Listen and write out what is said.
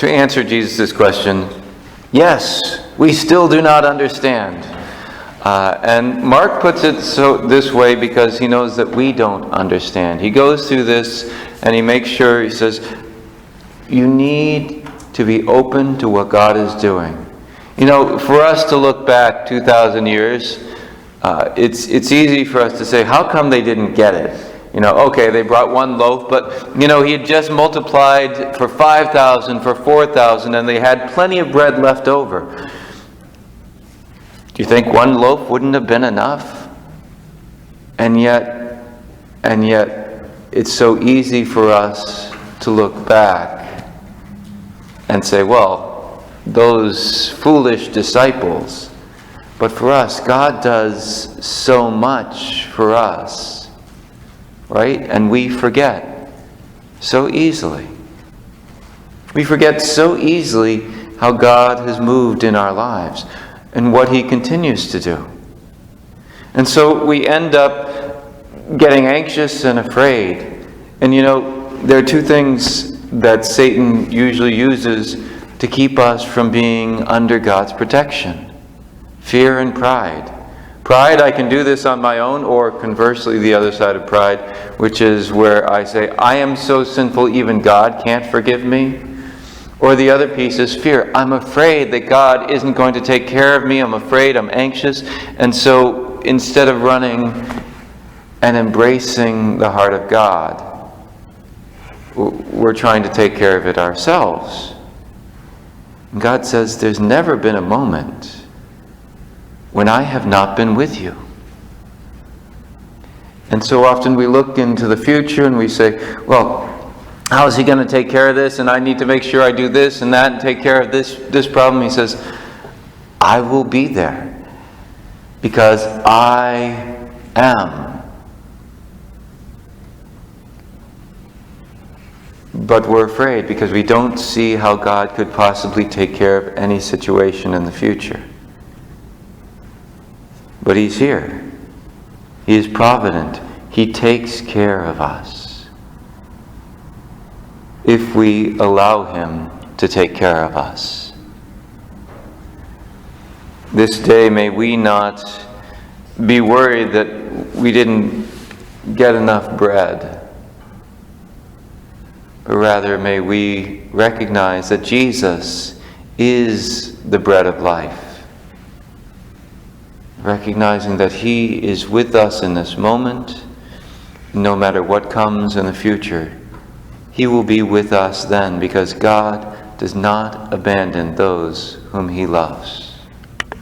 To answer Jesus' question, yes, we still do not understand. And Mark puts it this way because he knows that we don't understand. He goes through this and he makes sure, he says, you need to be open to what God is doing. You know, for us to look back 2,000 years, it's easy for us to say, how come they didn't get it? You know, okay, they brought one loaf, but, you know, he had just multiplied for 5,000, for 4,000, and they had plenty of bread left over. Do you think one loaf wouldn't have been enough? And yet, it's so easy for us to look back and say, well, those foolish disciples. But for us, God does so much for us. Right? And we forget so easily. We forget so easily how God has moved in our lives and what He continues to do. And so we end up getting anxious and afraid. And you know, there are two things that Satan usually uses to keep us from being under God's protection: fear and pride. Pride, I can do this on my own, or conversely, the other side of pride, which is where I say, I am so sinful, even God can't forgive me. Or the other piece is fear. I'm afraid that God isn't going to take care of me. I'm afraid, I'm anxious. And so instead of running and embracing the heart of God, we're trying to take care of it ourselves. And God says, there's never been a moment when I have not been with you. And so often we look into the future and we say, well, how is He going to take care of this? And I need to make sure I do this and that and take care of this problem. He says, I will be there because I am. But we're afraid because we don't see how God could possibly take care of any situation in the future. But He's here. He is provident. He takes care of us if we allow Him to take care of us. This day, may we not be worried that we didn't get enough bread, but rather may we recognize that Jesus is the bread of life. Recognizing that He is with us in this moment, no matter what comes in the future, He will be with us then, because God does not abandon those whom He loves.